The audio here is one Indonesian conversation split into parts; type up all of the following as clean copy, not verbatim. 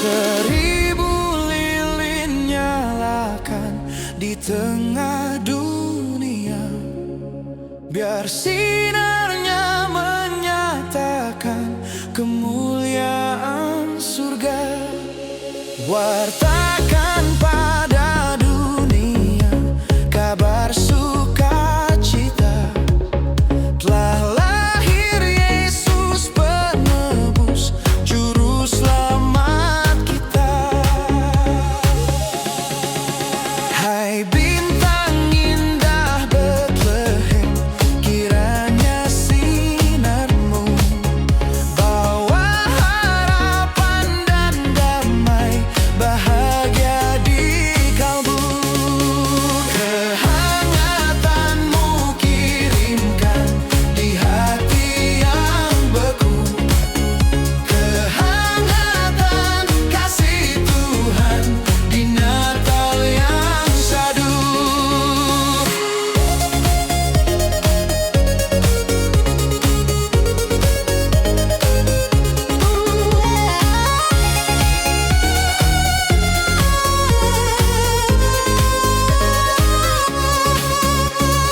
Seribu lilin nyalakan di tengah dunia, biar sinarnya menyatakan kemuliaan surga. Wartakan pada dunia kabar sukacita, telah lahir Yesus penebus, juru selamat kita. Hai bintang indah Betlehem, kiranya sinarmu bawa harapan dan damai, bahagia di kalbu. Kehangatanmu kirimkan di hati yang beku, kehangatan kasih Tuhan di Natal yang syahdu.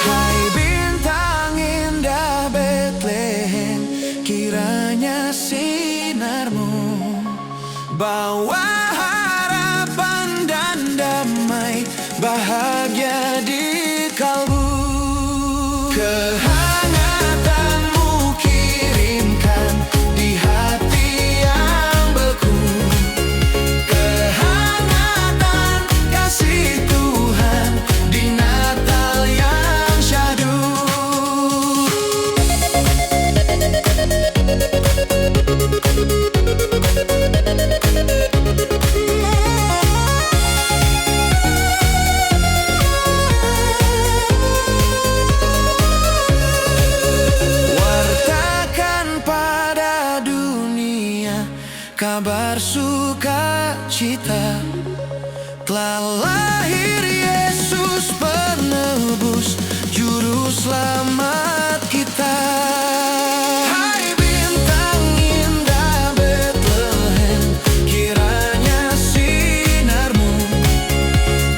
Hai bintang indah Betlehem, kiranya sinarmu bawa harapan dan damai, bahagia di kalbu. Kehangatanmu kirimkan di hati yang beku, kehangatan kasih Tuhan di Natal yang syahdu. Wartakan pada dunia kabar sukacita, telah lahir Yesus penebus, juru selamat kita. Hai bintang indah Betlehem, kiranya sinarmu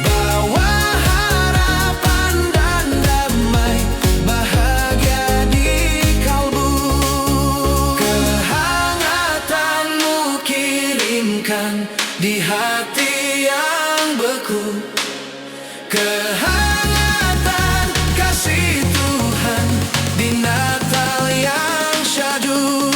bawa harapan dan damai, bahagia di kalbu. Kehangatanmu kirimkan di hati yang beku, kehangatan kasih Tuhan di Natal yang syahdu.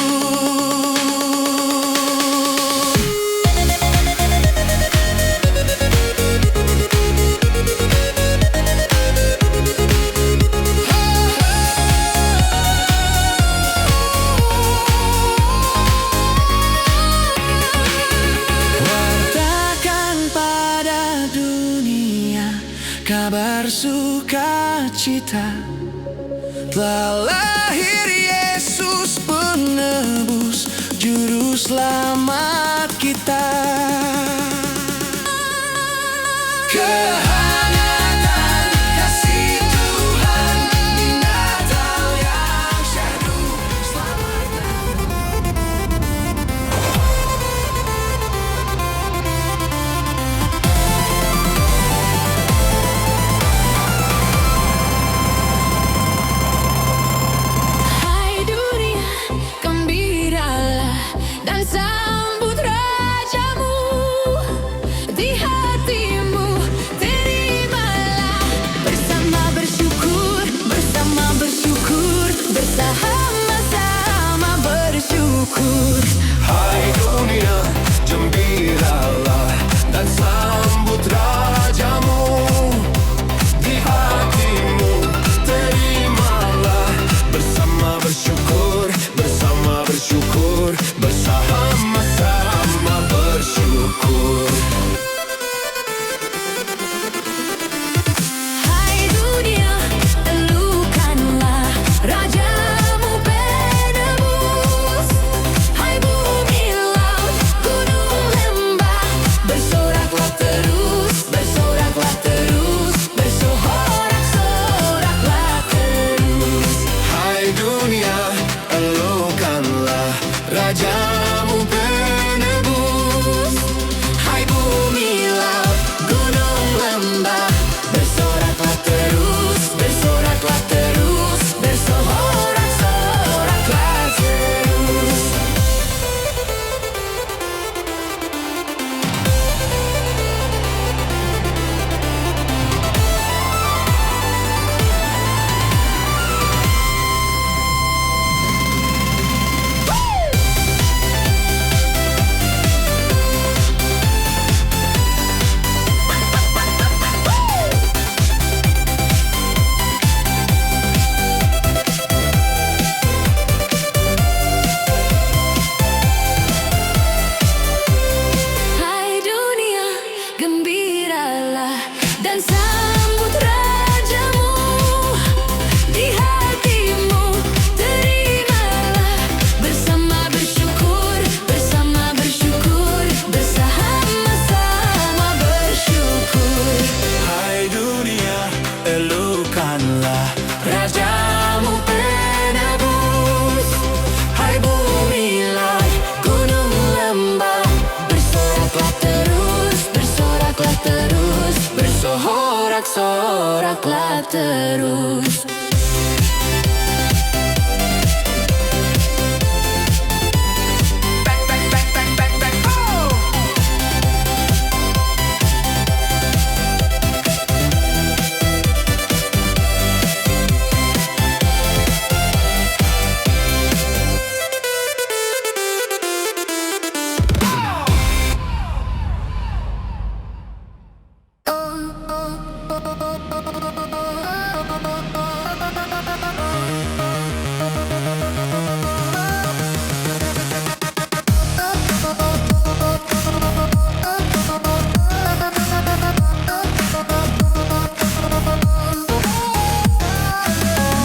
Wartakan pada dunia kabar sukacita, telah lahir Yesus penebus, juru selamat kita. Kehangatan kasih Tuhan di Natal yang syahdu. Selamat Hai dunia, gembiralah dan sambut rajamu. Di hatimu terimalah, bersama bersyukur, bersama-sama bersyukur. Hai dunia, gembiralah dan sambut rajamu. Di hatimu terimalah, bersama bersyukur, bersama-sama bersyukur. sorak-soraklah terus.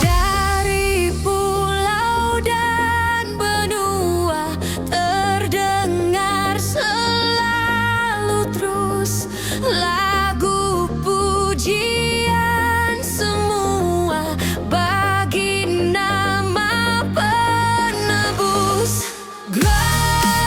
Dari pulau dan benua terdengar selalu terus lagu pujian semua bagi nama penebus. Gloria,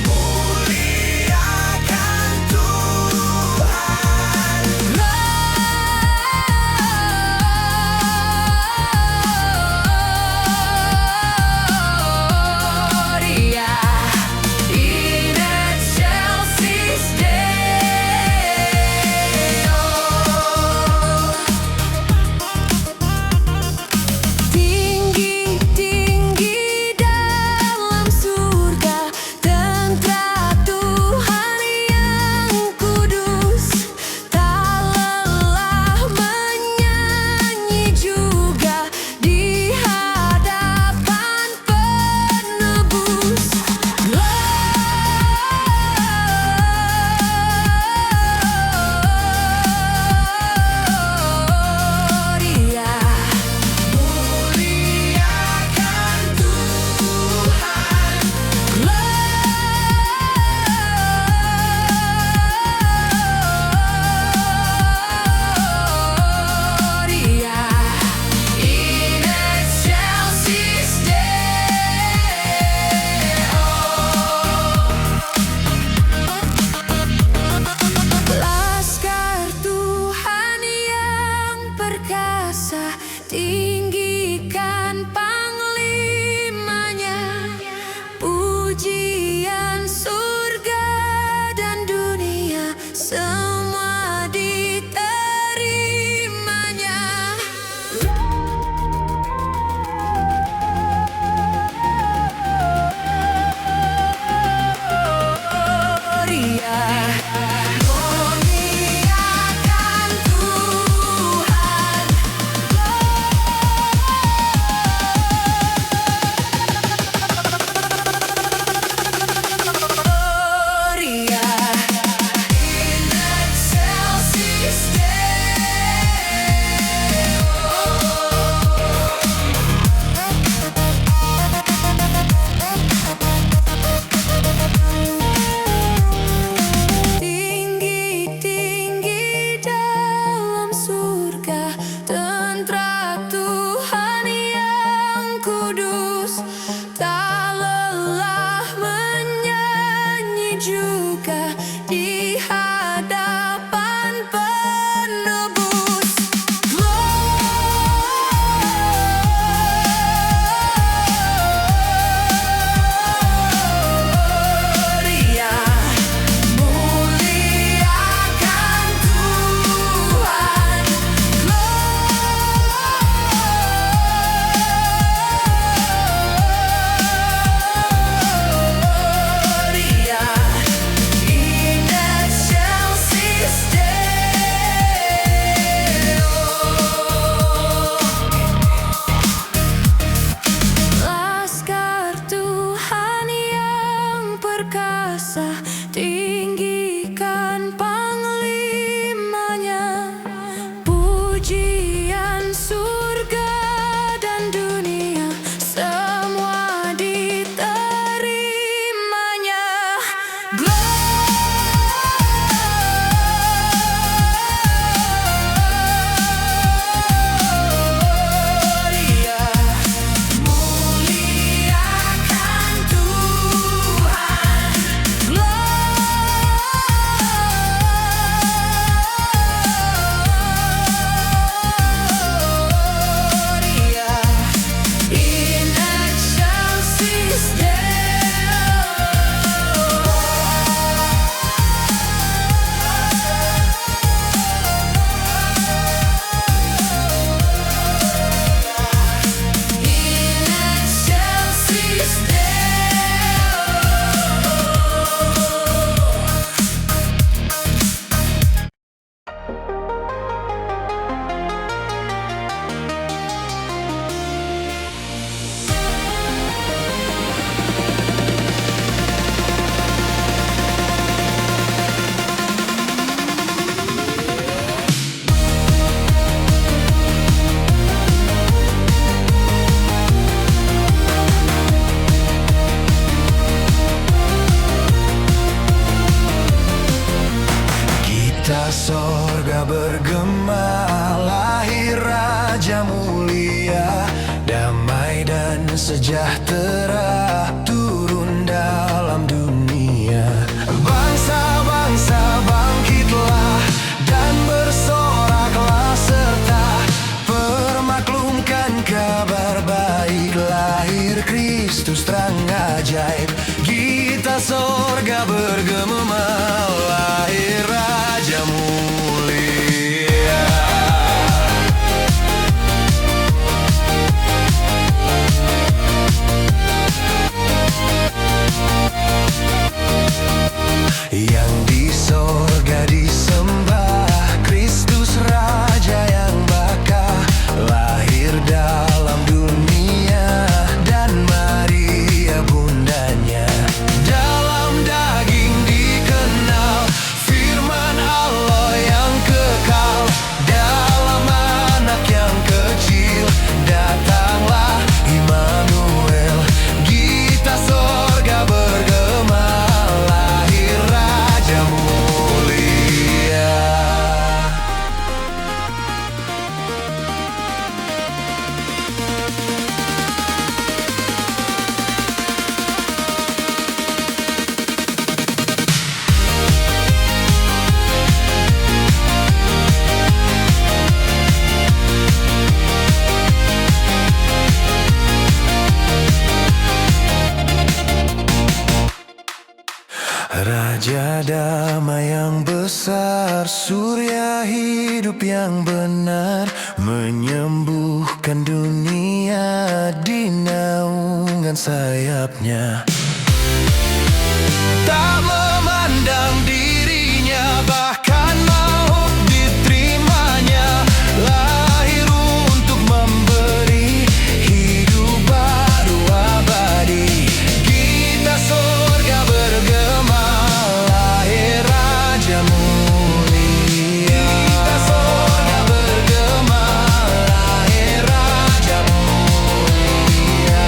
Muliakan Tuhan. Gloria in excelsis Deo. Tinggi-tinggi dalam surga, tentara Tuhan yang kudus, tak lelah menyanyi juga di hadapan penebus. Gloria, Muliakan Tuhan. Gloria in excelsis Deo. Laskar Tuhan yang perkasa, tinggikan panglimanya. Pujian surga dan dunia semua diterimanya. Gloria, muliakan Tuhan. Raja mulia, damai dan sejahtera turun dalam dunia. Bangsa-bangsa bangkitlah dan bersoraklah serta permaklumkan kabar baik, lahir Kristus terang ajaib. Gita sorga bergema, lahir Raja mulia. Yang di sorga disembah, Kristus Raja yang bakal lahir dalam dunia, dan Maria bundanya. Dalam daging dikenal firman Allah yang kekal, dalam anak yang kecil datanglah Immanuel. Gita sorga bergema, lahir Raja mulia. Raja damai yang besar, surya hidup yang benar, menyembuhkan dunia di naungan sayapnya. Tak memandang dirinya, bahkan maut diterimanya, lahir untuk memberi hidup baru abadi. Gita sorga bergema, lahir Raja mulia. Gita sorga bergema, lahir Raja mulia.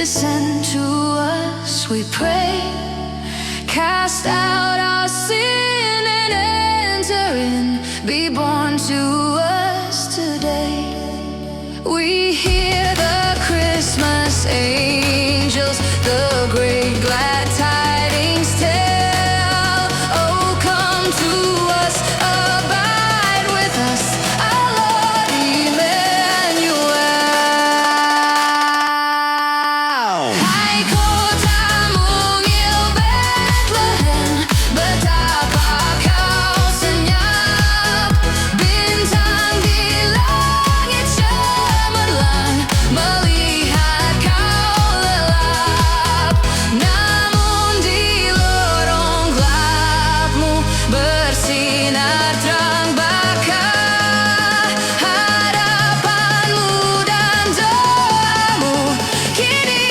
listen to us, we pray. Cast out our sin and enter in. Be born to us today. We hear the Christmas angels, the great glad tidings tell. Oh, come to us, abide with us, our Lord Emmanuel. Hai kota mungil Bethlehem, betapa kau senyap. Bintang di langit cemerlang, melihat kau lelap. Namun di lorong gelapmu bersinar terang bakar. Harapanmu dan doamu kini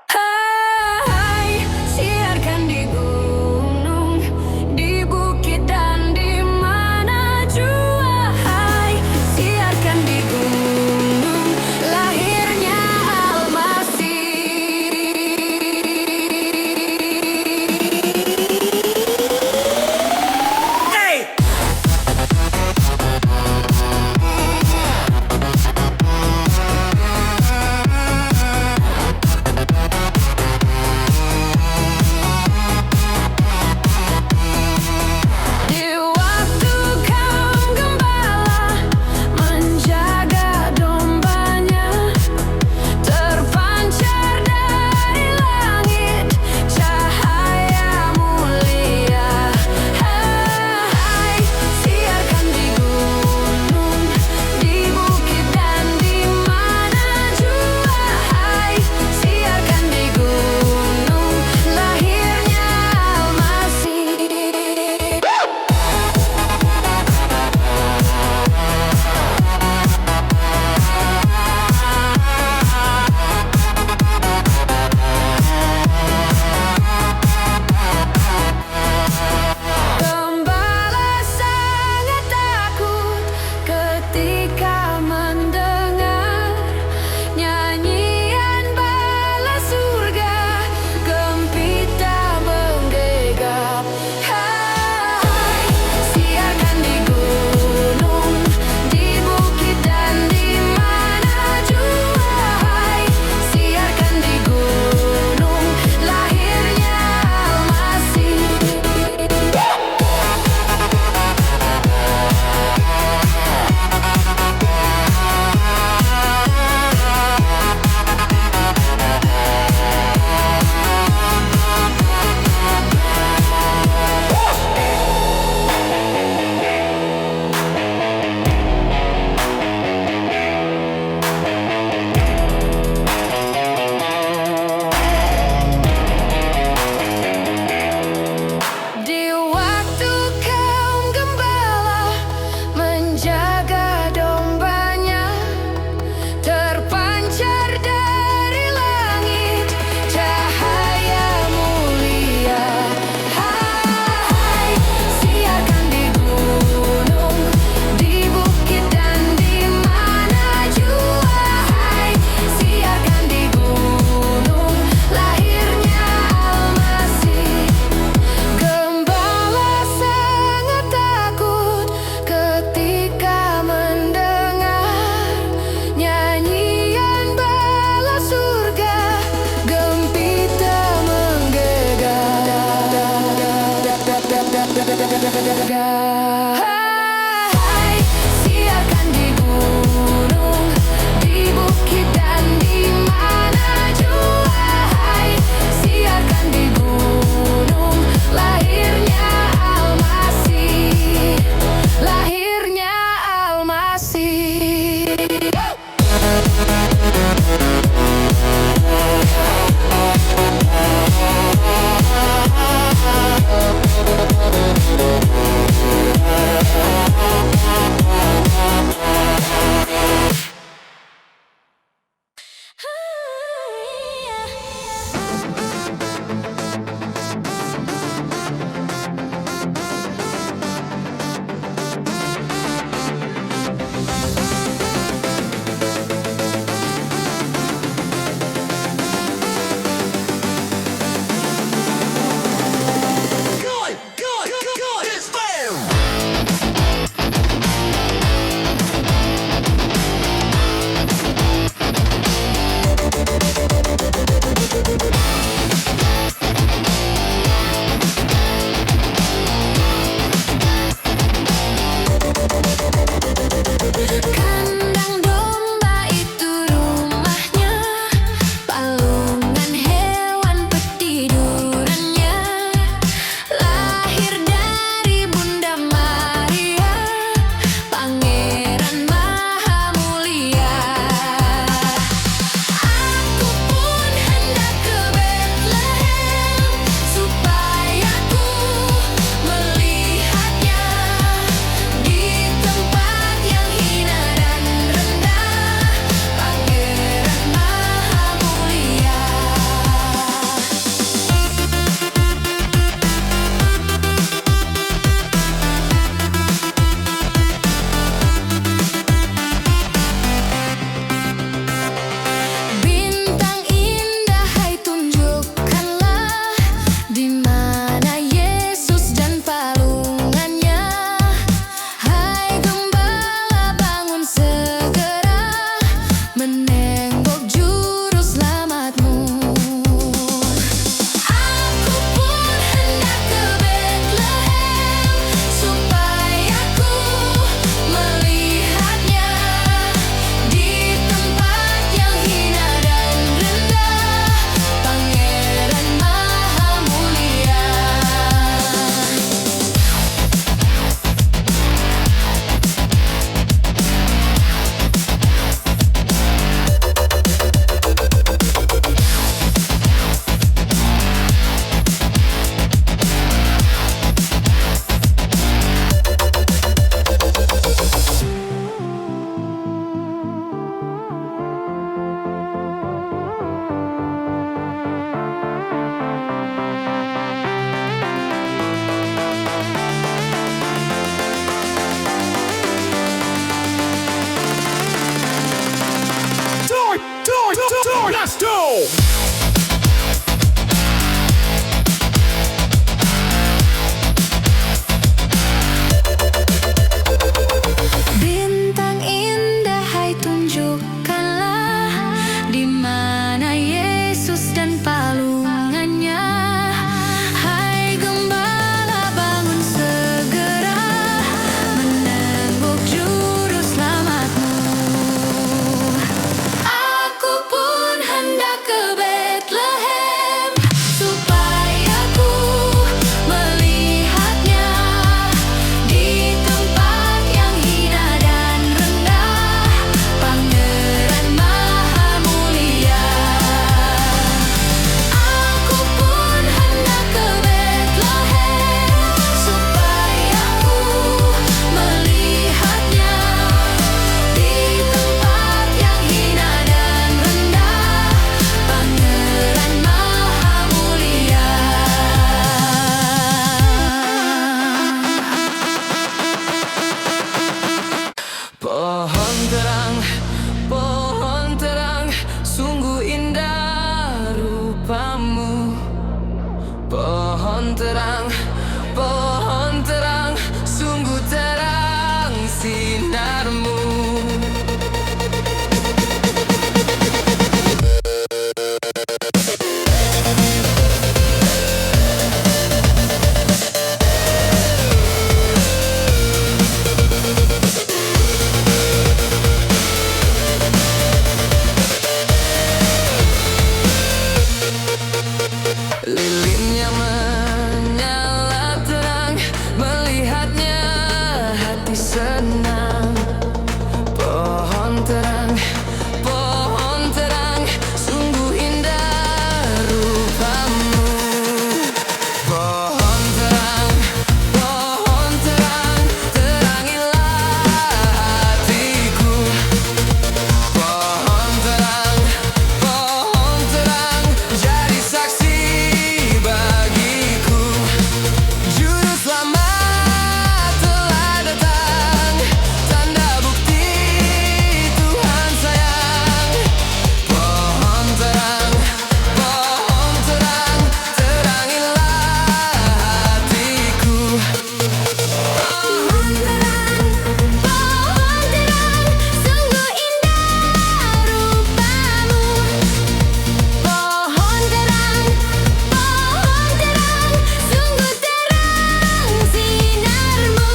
Hai, siarkan di gunung, di bukit dan di mana jua. Hai, siarkan di gunung, lahirnya Al-Masih. Di waktu kaum gembala menjaga dombanya, terpancar dari langit cahaya mulia. Hai, siarkan di gunung, di bukit dan di mana jua. Hai, siarkan di gunung, lahirnya Al-Masih. Gembala sangat takut ketika mendengar nyanyian bala surga, gempita menggegap. Hai, siarkan di gunung, di bukit dan di mana jua. Hai, siarkan di gunung, lahirnya Al-Masih. Di waktu kaum gembala menjaga dombanya, terpancar dari langit cahaya mulia. Hai, siarkan di gunung, di bukit dan di mana jua. Hai, siarkan di gunung, lahirnya Al-Masih. Gembala sangat takut ketika mendengar nyanyian bala surga, gempita menggegap. Hai, siarkan di gunung, di bukit dan di mana jua. Hai, siarkan di gunung, lahirnya Al-Masih, lahirnya Al-Masih. pohon terang, sungguh terang sinarmu. Lilin yang menyala terang, melihatnya hati senang. Pohon terang, sungguh indah rupamu. Pohon terang, terangilah hatiku. Pohon terang, jadi saksi bagiku. Juru selamat telah datang, tanda bukti Tuhan sayang. Pohon terang, terangilah hatiku. Pohon terang, sungguh indah rupamu. Pohon terang, sungguh terang sinarmu.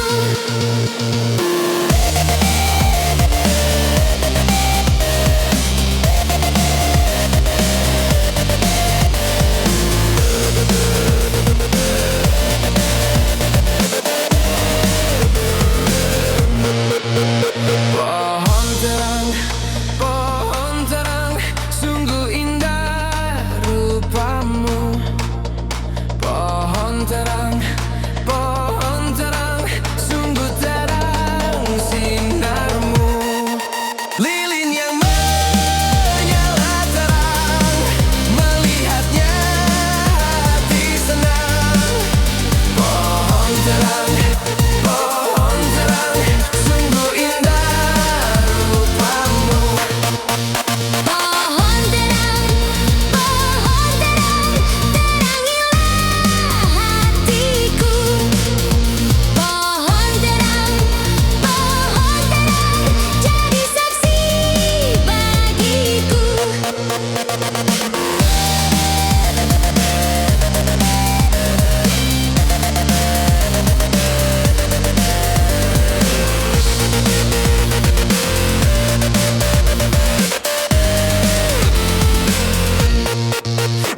Pohon terang, sungguh indah rupamu. Pohon terang, sungguh terang sinarmu. Lilin yang menyala terang, melihatnya hati senang. Pohon terang, sungguh indah rupamu. Pohon terang, terangilah hatiku. Pohon terang, jadi saksi bagiku.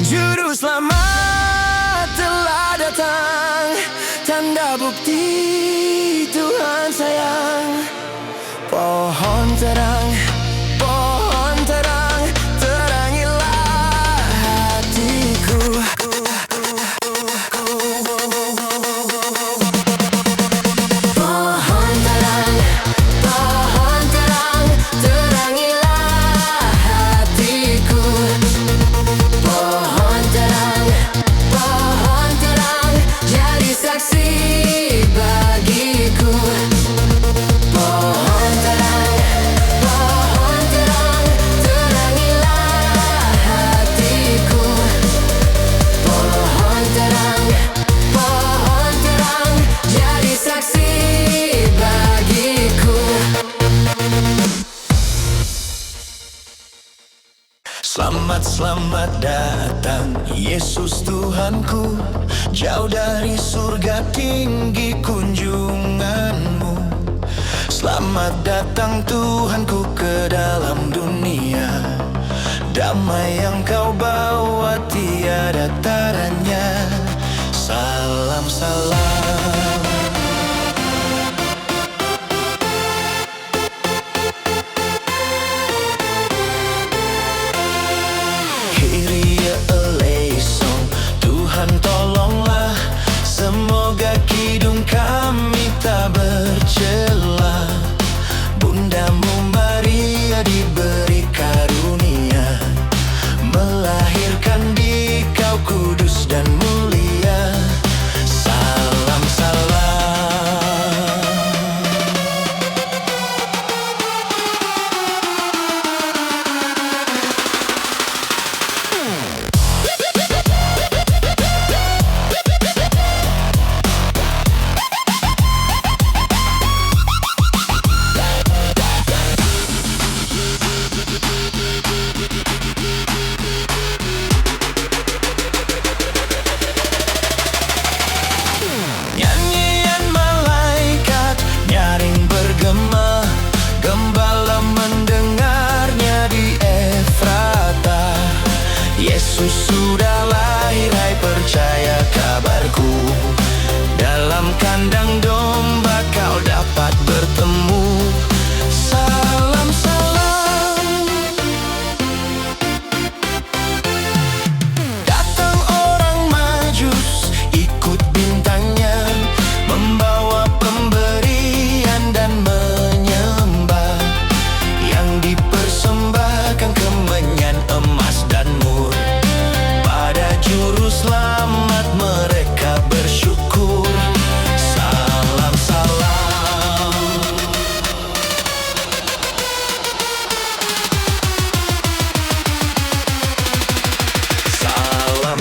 Juru selamat telah datang, tanda bukti Tuhan sayang. Pohon terang, terangilah hatiku. Pohon terang, terangilah hatiku. Pohon terang, jadi saksi bagiku. Pohon terang, terangilah hatiku. Pohon terang, jadi saksi bagiku. Selamat datang Yesus Tuhanku. Jauh dari surga tinggi kunjunganmu. Selamat datang Tuhanku ke dalam dunia. Damai yang kau bawa tiada taranya. Salam, salam. Kyrie eleison, Tuhan tolonglah. Semoga kidung kami tak bercela. Bundamu Maria diberi karunia, melahirkan di kau kudus dan mulia. Salam.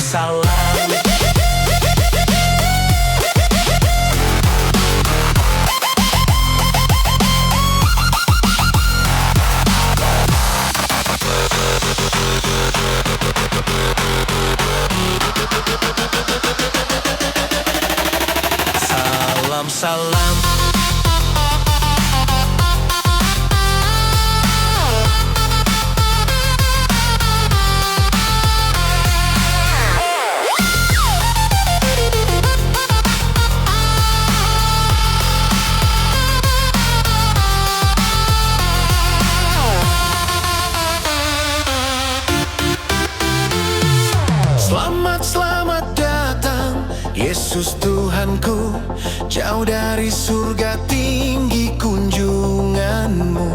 salam. Salam, salam. Selamat, selamat datang Yesus Tuhanku. Jauh dari surga tinggi kunjunganmu.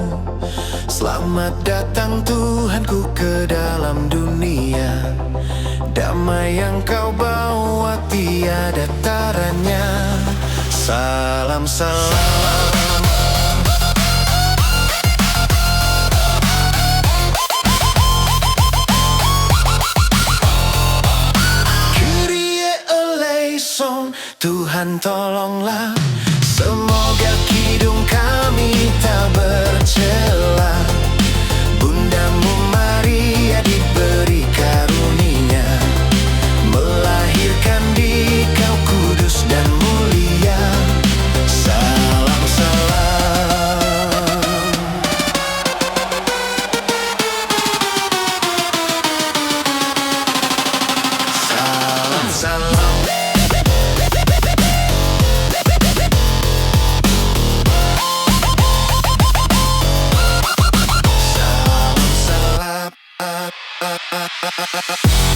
Selamat datang Tuhanku ke dalam dunia. Damai yang kau bawa tiada taranya. Salam, salam. Tuhan tolonglah, semoga kidung kami tak bercela. Bundamu Maria diberi karunia, melahirkan di kau kudus dan mulia. Salam, salam. Salam, salam. Salam, salam.